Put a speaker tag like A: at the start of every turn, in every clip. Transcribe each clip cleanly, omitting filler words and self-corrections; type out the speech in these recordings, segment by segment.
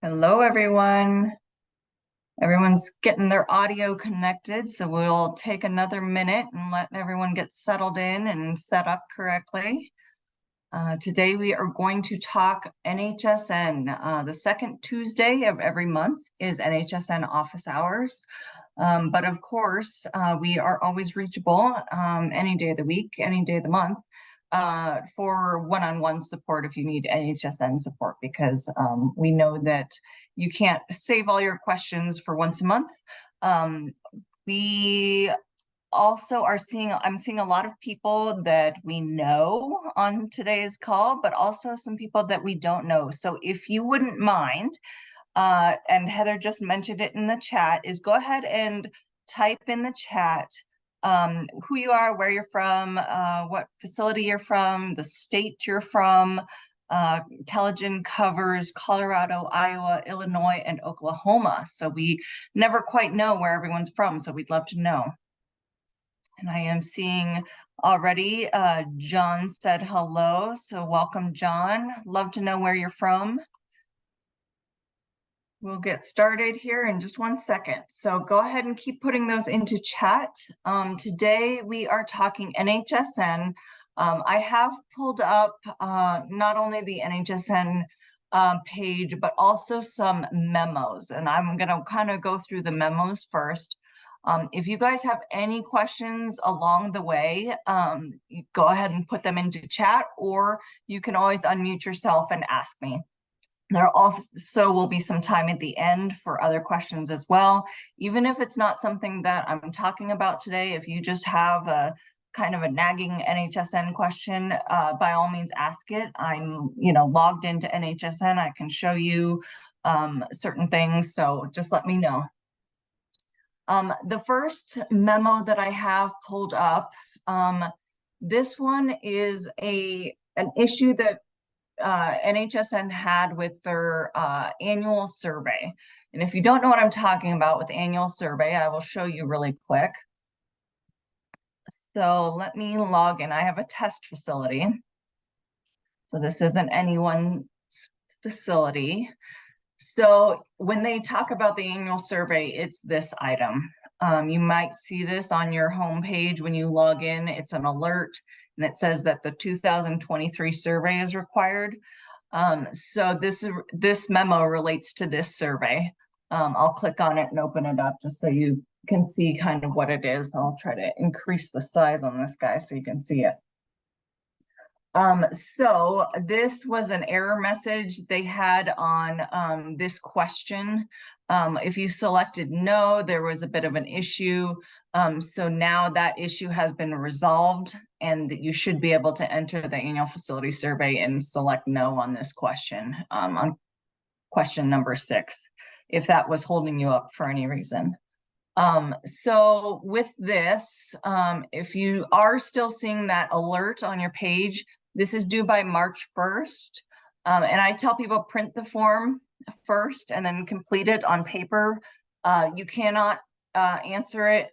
A: Hello, everyone. Everyone's getting their audio connected, so we'll take another minute and let everyone get settled in and set up correctly. Today we are going to talk NHSN. The second Tuesday of every month is NHSN office hours. But of course, we are always reachable any day of the week, any day of the month, for one-on-one support if you need NHSN support, because we know that you can't save all your questions for once a month. We also are I'm seeing a lot of people that we know on today's call, but also some people that we don't know. So if you wouldn't mind, and Heather just mentioned it in the chat, is go ahead and type in the chat who you are, where you're from, what facility you're from, the state you're from. Intelligent covers Colorado, Iowa, Illinois, and Oklahoma. So we never quite know where everyone's from, so we'd love to know. And I am seeing already John said hello, so welcome, John. Love to know where you're from. We'll get started here in just 1 second. So go ahead and keep putting those into chat. Today we are talking NHSN. I have pulled up not only the NHSN page, but also some memos, and I'm gonna kind of go through the memos first. If you guys have any questions along the way, you go ahead and put them into chat, or you can always unmute yourself and ask me. There also will be some time at the end for other questions as well. Even if it's not something that I'm talking about today, if you just have a kind of a nagging NHSN question, by all means ask it. I'm, logged into NHSN. I can show you certain things, so just let me know. The first memo that I have pulled up, this one is an issue that NHSN had with their annual survey. And if you don't know what I'm talking about with the annual survey, I will show you really quick. So let me log in. I have a test facility. So this isn't anyone's facility. So when they talk about the annual survey, it's this item. You might see this on your homepage when you log in. It's an alert, and it says that the 2023 survey is required. So this memo relates to this survey. I'll click on it and open it up just so you can see kind of what it is. I'll try to increase the size on this guy so you can see it. So this was an error message they had on this question. If you selected no, there was a bit of an issue. So now that issue has been resolved, and that you should be able to enter the annual facility survey and select no on this question, on question number 6, if that was holding you up for any reason. So with this, if you are still seeing that alert on your page, this is due by March 1st. And I tell people print the form first and then complete it on paper. You cannot answer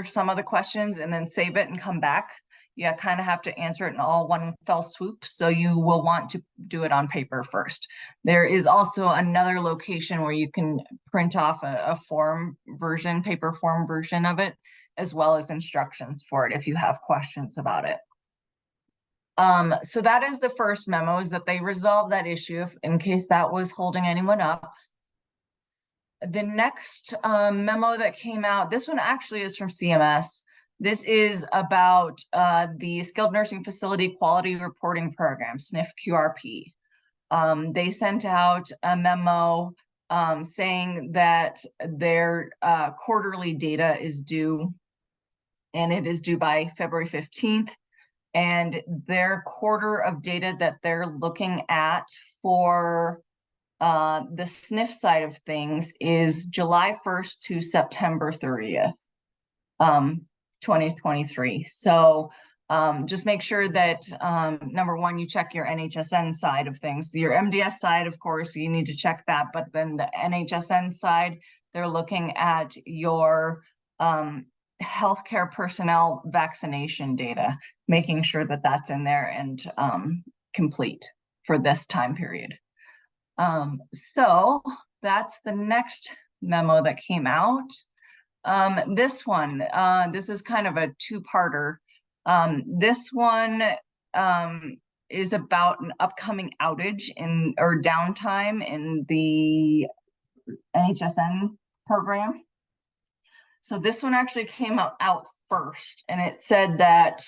A: some of the questions and then save it and come back. You kind of have to answer it in all one fell swoop. So you will want to do it on paper first. There is also another location where you can print off a form version, paper form version of it, as well as instructions for it if you have questions about it. So that is the first memo, is that they resolved that issue, in case that was holding anyone up. The next memo that came out, this one actually is from CMS. This is about the Skilled Nursing Facility Quality Reporting Program, SNF-QRP. They sent out a memo saying that their quarterly data is due, and it is due by February 15th. And their quarter of data that they're looking at for the SNF side of things is July 1st to September 30th, 2023. So just make sure that, number one, you check your NHSN side of things. Your MDS side, of course, you need to check that, but then the NHSN side, they're looking at your healthcare personnel vaccination data, making sure that that's in there and complete for this time period. So that's the next memo that came out. This one, this is kind of a two-parter. This one is about an upcoming outage or downtime in the NHSN program. So this one actually came out first, and it said that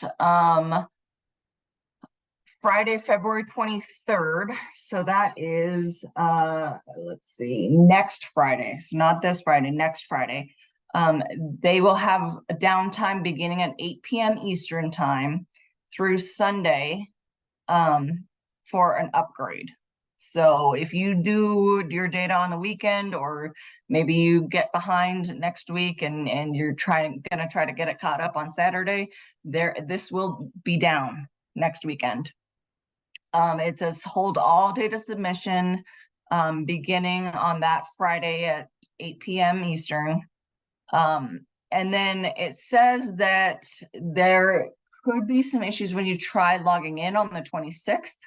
A: Friday, February 23rd. So that is, let's see, next Friday. So not this Friday, next Friday. They will have a downtime beginning at 8 p.m. Eastern time through Sunday for an upgrade. So if you do your data on the weekend, or maybe you get behind next week and you're gonna try to get it caught up on Saturday, this will be down next weekend. It says hold all data submission beginning on that Friday at 8 p.m. Eastern. And then it says that there could be some issues when you try logging in on the 26th.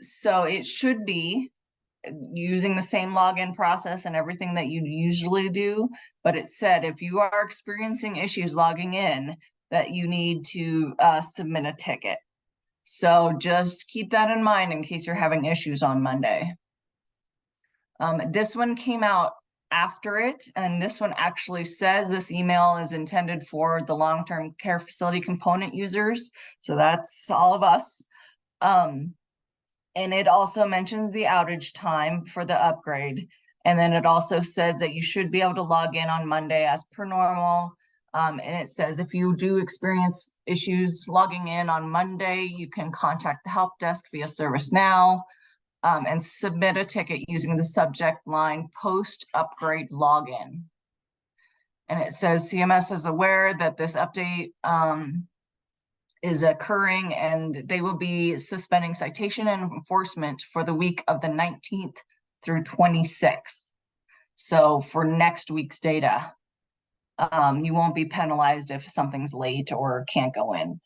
A: So it should be using the same login process and everything that you usually do, but it said if you are experiencing issues logging in, that you need to submit a ticket. So just keep that in mind in case you're having issues on Monday. This one came out after it, and this one actually says this email is intended for the long-term care facility component users. So that's all of us. And it also mentions the outage time for the upgrade. And then it also says that you should be able to log in on Monday as per normal. And it says if you do experience issues logging in on Monday, you can contact the help desk via ServiceNow and submit a ticket using the subject line post-upgrade login. And it says CMS is aware that this update is occurring, and they will be suspending citation and enforcement for the week of the 19th through 26th. So for next week's data, you won't be penalized if something's late or can't go in.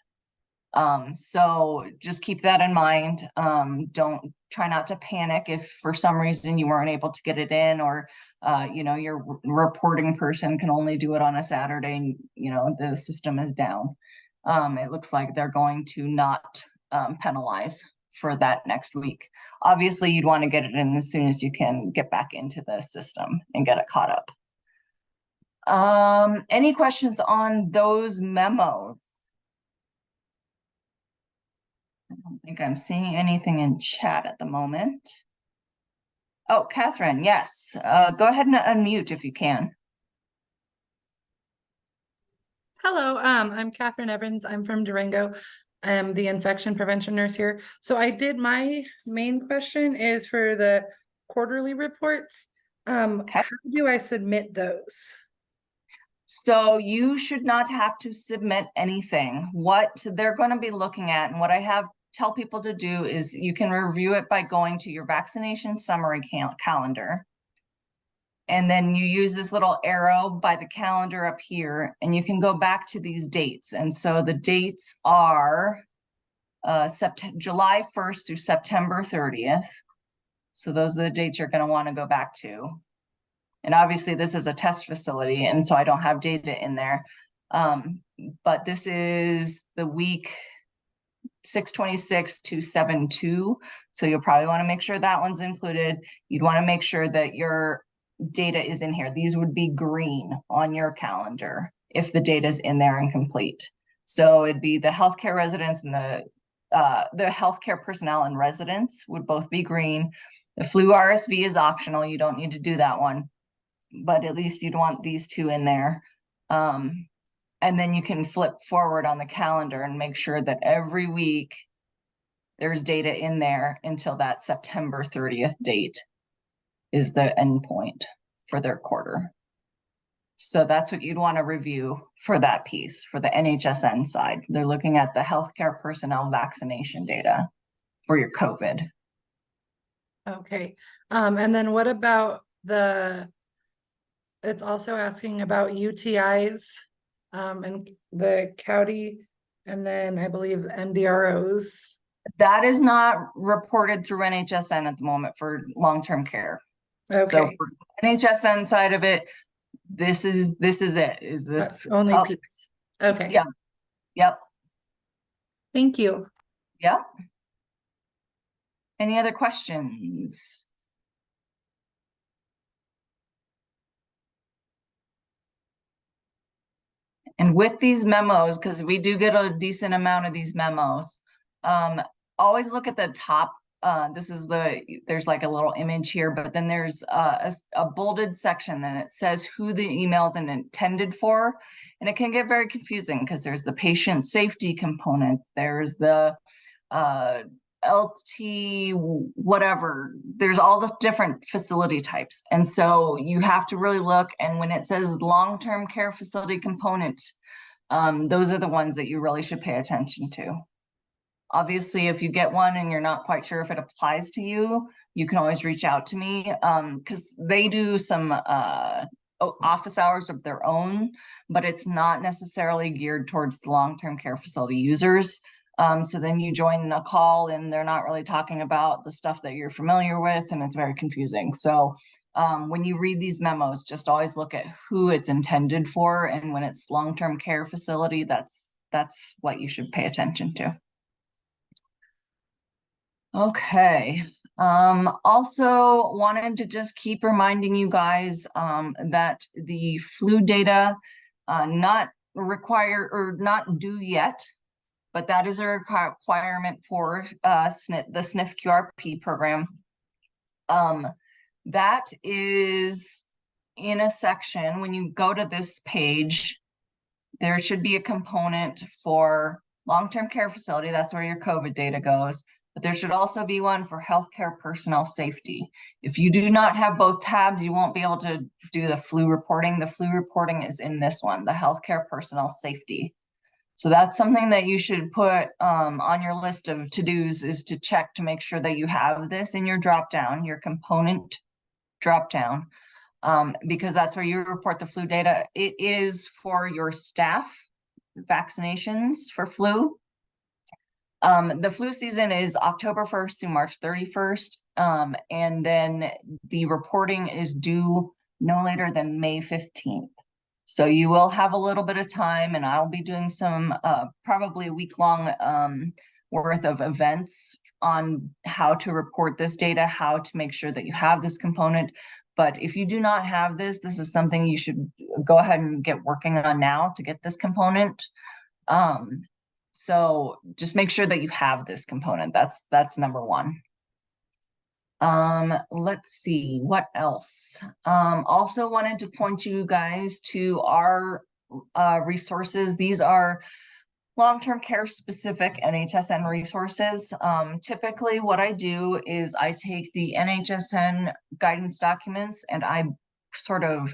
A: So just keep that in mind. Try not to panic if for some reason you weren't able to get it in, or your reporting person can only do it on a Saturday and the system is down. It looks like they're going to not penalize for that next week. Obviously, you'd want to get it in as soon as you can get back into the system and get it caught up. Any questions on those memos? I don't think I'm seeing anything in chat at the moment. Oh, Catherine, yes. Go ahead and unmute if you can.
B: Hello, I'm Catherine Evans. I'm from Durango. I'm the infection prevention nurse here. So my main question is for the quarterly reports.
A: Okay.
B: How do I submit those?
A: So you should not have to submit anything. What they're going to be looking at, and what I tell people to do, is you can review it by going to your vaccination summary calendar. And then you use this little arrow by the calendar up here, and you can go back to these dates. And so the dates are July 1st through September 30th. So those are the dates you're going to want to go back to. And obviously this is a test facility, and so I don't have data in there. But this is the week 6/26 to 7/2. So you'll probably want to make sure that one's included. You'd want to make sure that your data is in here. These would be green on your calendar if the data is in there and complete. So it'd be the healthcare residents and the healthcare personnel and residents would both be green. The flu RSV is optional. You don't need to do that one, but at least you'd want these two in there. And then you can flip forward on the calendar and make sure that every week there's data in there until that September 30th date is the endpoint for their quarter. So that's what you'd want to review for that piece, for the NHSN side. They're looking at the healthcare personnel vaccination data for your COVID.
B: Okay. And then what about it's also asking about UTIs and the county, and then I believe MDROs.
A: That is not reported through NHSN at the moment for long-term care. So
B: Okay,
A: for NHSN side of it, this is it. Is this?
B: only
A: Oh,
B: peaks. Okay,
A: yeah, yep,
B: thank you.
A: yep. Any other questions? And with these memos, because we do get a decent amount of these memos, always look at the top. This is there's like a little image here, but then there's a bolded section and it says who the email is intended for. And it can get very confusing because there's the patient safety component, there's the LT, whatever, there's all the different facility types. And so you have to really look. And when it says long-term care facility component, those are the ones that you really should pay attention to. Obviously, if you get one and you're not quite sure if it applies to you, you can always reach out to me because they do some office hours of their own, but it's not necessarily geared towards the long-term care facility users. So then you join a call and they're not really talking about the stuff that you're familiar with, and it's very confusing. So when you read these memos, just always look at who it's intended for, and when it's long-term care facility, that's what you should pay attention to. Okay. Also wanted to just keep reminding you guys that the flu data not require or not due yet, but that is a requirement for the SNF QRP program. That is in a section. When you go to this page, there should be a component for long-term care facility. That's where your COVID data goes. But there should also be one for healthcare personnel safety. If you do not have both tabs, you won't be able to do the flu reporting. The flu reporting is in this one, the healthcare personnel safety. So that's something that you should put on your list of to-dos, is to check to make sure that you have this in your drop-down, your component drop-down, because that's where you report the flu data. It is for your staff vaccinations for flu. The flu season is October 1st to March 31st. And then the reporting is due no later than May 15th. So you will have a little bit of time, and I'll be doing some probably a week-long worth of events on how to report this data, how to make sure that you have this component. But if you do not have this, this is something you should go ahead and get working on now to get this component. So just make sure that you have this component. That's number one. Let's see what else. Also wanted to point you guys to our resources. These are long-term care specific NHSN resources. Typically what I do is I take the NHSN guidance documents and I sort of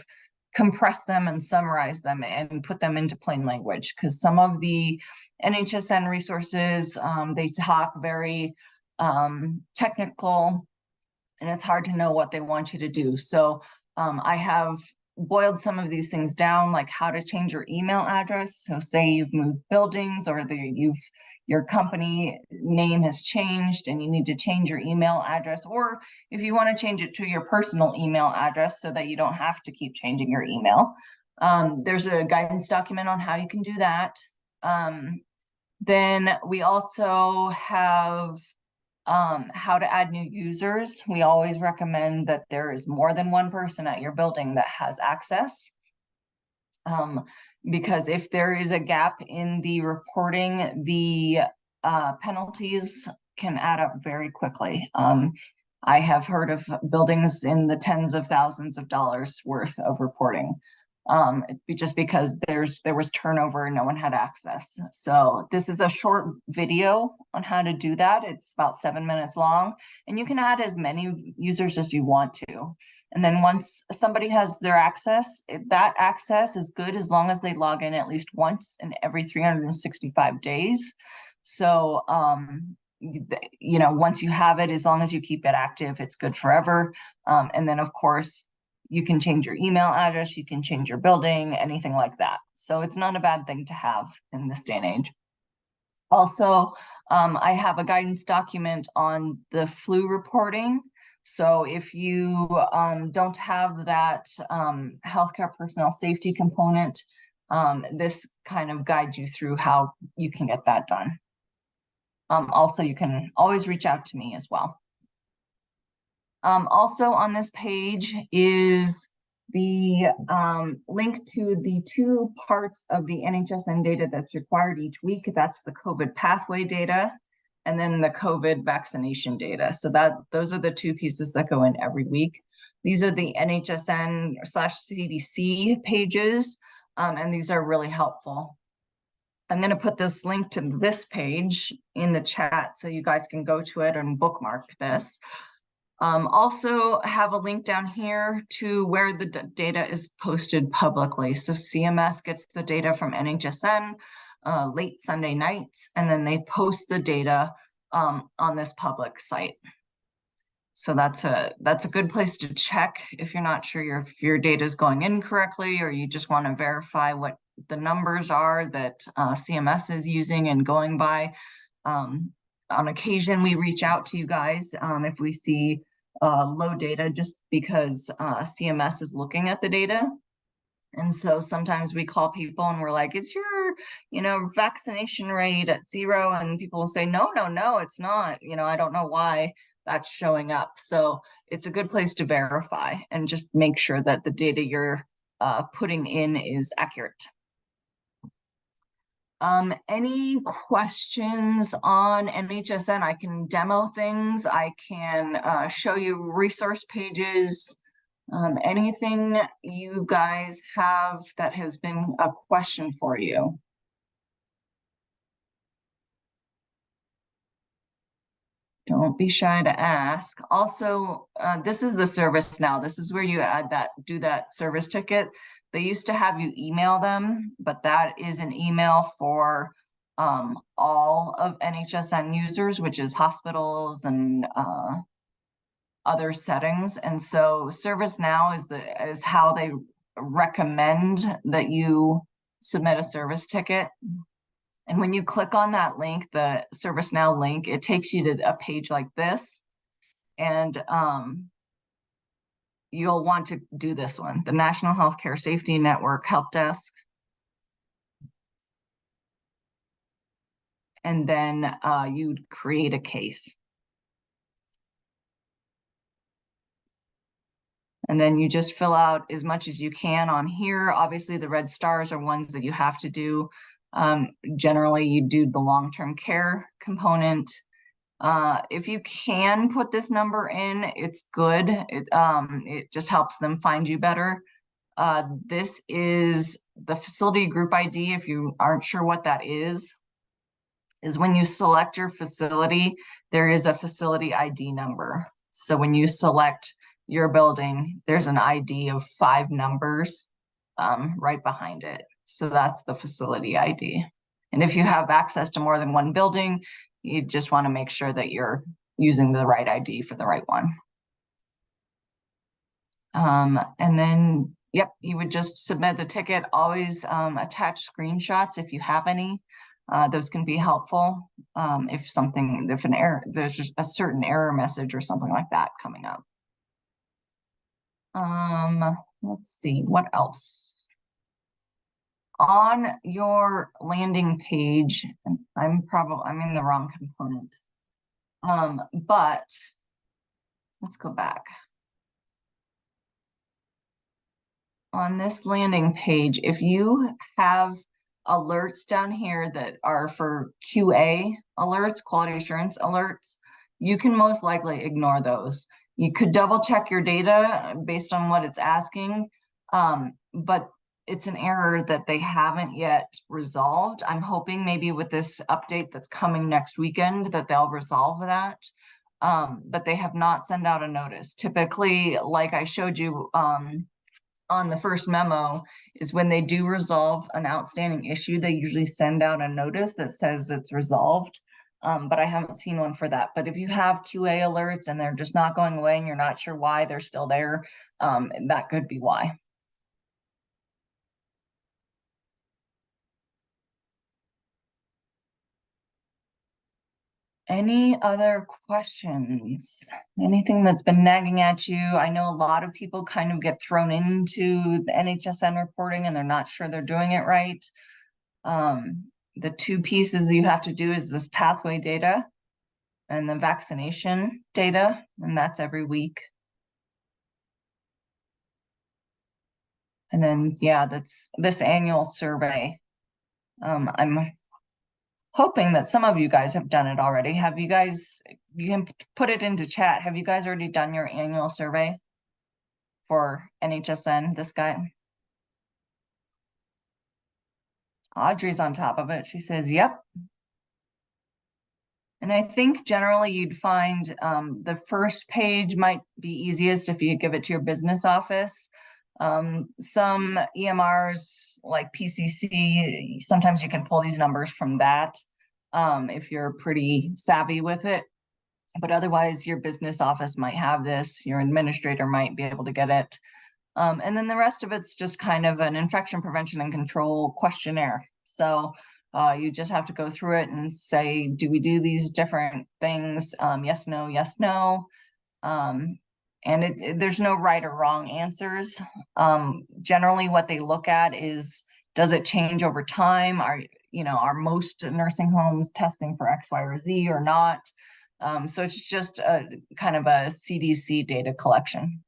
A: compress them and summarize them and put them into plain language, because some of the NHSN resources, they talk very technical, and it's hard to know what they want you to do. So I have boiled some of these things down, like how to change your email address. So say you've moved buildings, or your company name has changed and you need to change your email address, or if you want to change it to your personal email address so that you don't have to keep changing your email. There's a guidance document on how you can do that. Then we also have how to add new users. We always recommend that there is more than one person at your building that has access. Because if there is a gap in the reporting, the penalties can add up very quickly. I have heard of buildings in the tens of thousands of dollars worth of reporting. Just because there was turnover and no one had access. So this is a short video on how to do that. It's about 7 minutes long, and you can add as many users as you want to. And then once somebody has their access, that access is good as long as they log in at least once in every 365 days. So, you know, once you have it, as long as you keep it active, it's good forever. And then of course, you can change your email address, you can change your building, anything like that. So it's not a bad thing to have in this day and age. Also, I have a guidance document on the flu reporting. So if you don't have that healthcare personnel safety component, this kind of guides you through how you can get that done. Also, you can always reach out to me as well. Also on this page is the link to the 2 parts of the NHSN data that's required each week. That's the COVID pathway data and then the COVID vaccination data. So those are the 2 pieces that go in every week. These are the NHSN/CDC pages, and these are really helpful. I'm going to put this link to this page in the chat so you guys can go to it and bookmark this. Also have a link down here to where the data is posted publicly. So CMS gets the data from NHSN late Sunday nights, and then they post the data on this public site. So that's a good place to check if you're not sure if your data is going in correctly, or you just want to verify what the numbers are that CMS is using and going by. On occasion, we reach out to you guys if we see low data, just because CMS is looking at the data. And so sometimes we call people and we're like, is your, vaccination rate at 0? And people will say, no, it's not. I don't know why that's showing up. So it's a good place to verify and just make sure that the data you're putting in is accurate. Any questions on NHSN? I can demo things. I can show you resource pages. Anything you guys have that has been a question for you? Don't be shy to ask. Also, this is the service now. This is where you do that service ticket. They used to have you email them, but that is an email for all of NHSN users, which is hospitals and other settings. And so ServiceNow is how they recommend that you submit a service ticket. And when you click on that link, the ServiceNow link, it takes you to a page like this. And you'll want to do this one, the National Healthcare Safety Network Help Desk. And then you'd create a case. And then you just fill out as much as you can on here. Obviously, the red stars are ones that you have to do. Generally, you do the long-term care component. If you can put this number in, it's good. It just helps them find you better. This is the facility group ID. If you aren't sure what that is when you select your facility, there is a facility ID number. So when you select your building, there's an ID of 5 numbers right behind it. So that's the facility ID. And if you have access to more than one building, you just want to make sure that you're using the right ID for the right one. And then, yep, you would just submit the ticket. Always attach screenshots if you have any. Those can be helpful if an error, there's just a certain error message or something like that coming up. Let's see, what else? On your landing page, I'm in the wrong component. But let's go back. On this landing page, if you have alerts down here that are for QA alerts, quality assurance alerts, you can most likely ignore those. You could double check your data based on what it's asking, but it's an error that they haven't yet resolved. I'm hoping maybe with this update that's coming next weekend that they'll resolve that, but they have not sent out a notice. Typically, like I showed you on the first memo, is when they do resolve an outstanding issue, they usually send out a notice that says it's resolved. But I haven't seen one for that. But if you have QA alerts and they're just not going away and you're not sure why they're still there, that could be why. Any other questions? Anything that's been nagging at you? I know a lot of people kind of get thrown into the NHSN reporting and they're not sure they're doing it right. The two pieces you have to do is this pathway data and the vaccination data, and that's every week. And then, yeah, that's this annual survey. I'm hoping that some of you guys have done it already. Have you guys, you can put it into chat. Have you guys already done your annual survey for NHSN, this guy? Audrey's on top of it. She says, yep. And I think generally you'd find the first page might be easiest if you give it to your business office. Some EMRs like PCC, sometimes you can pull these numbers from that if you're pretty savvy with it. But otherwise, your business office might have this, your administrator might be able to get it. And then the rest of it's just kind of an infection prevention and control questionnaire. So you just have to go through it and say, do we do these different things? Yes, no, yes, no. And there's no right or wrong answers. Generally, what they look at is, does it change over time? Are most nursing homes testing for X, Y, or Z or not? So it's just a kind of a CDC data collection.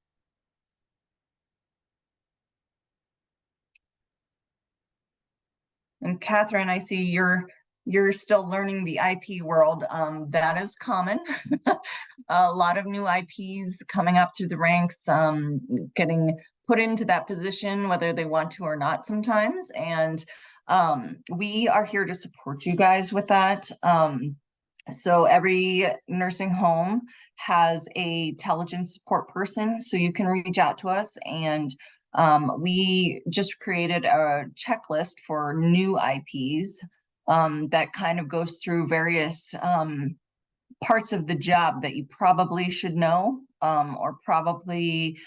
A: And Catherine, I see you're still learning the IP world. That is common. A lot of new IPs coming up through the ranks, getting put into that position, whether they want to or not sometimes. And we are here to support you guys with that. So every nursing home has a intelligence support person, so you can reach out to us, and we just created a checklist for new IPs that kind of goes through various parts of the job that you probably should know or probably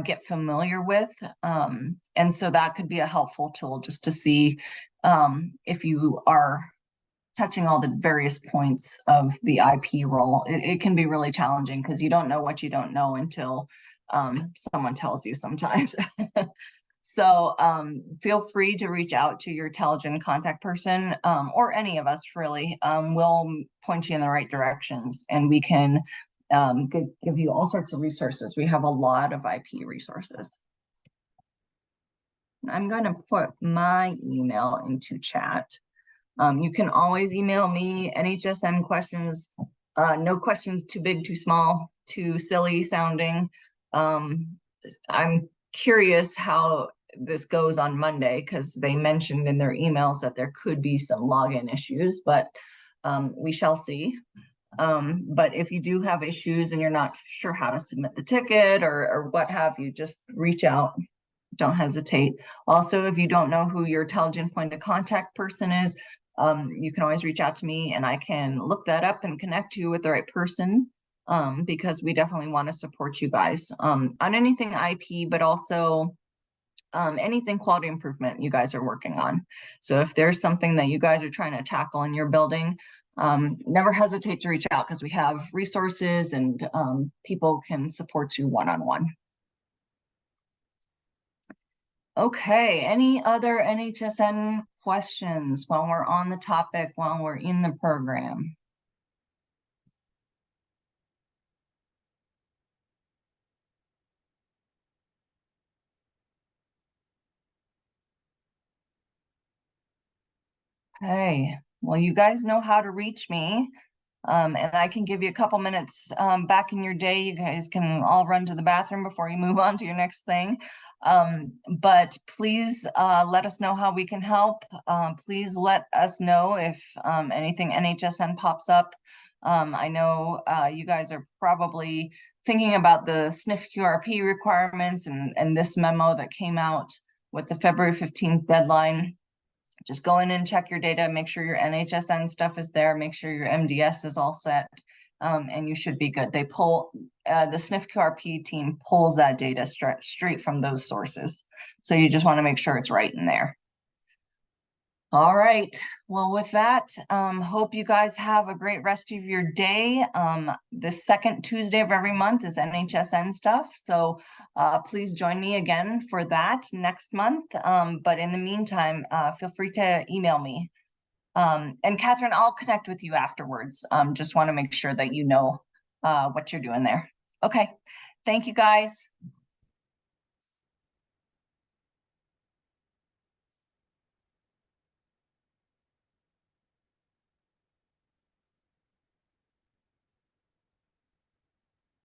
A: get familiar with. And so that could be a helpful tool just to see if you are touching all the various points of the IP role. It can be really challenging because you don't know what you don't know until someone tells you sometimes. So feel free to reach out to your intelligent contact person or any of us really. We'll point you in the right directions, and we can give you all sorts of resources. We have a lot of IP resources. I'm going to put my email into chat. You can always email me NHSN questions. No questions too big, too small, too silly sounding. I'm curious how this goes on Monday because they mentioned in their emails that there could be some login issues, but we shall see. But if you do have issues and you're not sure how to submit the ticket or what have you, just reach out. Don't hesitate. Also, if you don't know who your intelligent point of contact person is, you can always reach out to me and I can look that up and connect you with the right person because we definitely want to support you guys on anything IP, but also anything quality improvement you guys are working on. So if there's something that you guys are trying to tackle in your building, never hesitate to reach out because we have resources and people can support you one-on-one. Okay, any other NHSN questions while we're on the topic, while we're in the program? Okay, well, you guys know how to reach me. And I can give you a couple minutes back in your day. You guys can all run to the bathroom before you move on to your next thing. But please let us know how we can help. Please let us know if anything NHSN pops up. I know you guys are probably thinking about the SNF QRP requirements and this memo that came out with the February 15th deadline. Just go in and check your data, make sure your NHSN stuff is there, make sure your MDS is all set, and you should be good. They pull, the SNF QRP team pulls that data straight from those sources. So you just want to make sure it's right in there. All right, well, with that, hope you guys have a great rest of your day. The second Tuesday of every month is NHSN stuff, so please join me again for that next month. But in the meantime, feel free to email me. And Catherine, I'll connect with you afterwards. Just want to make sure that you know what you're doing there. Okay, thank you guys.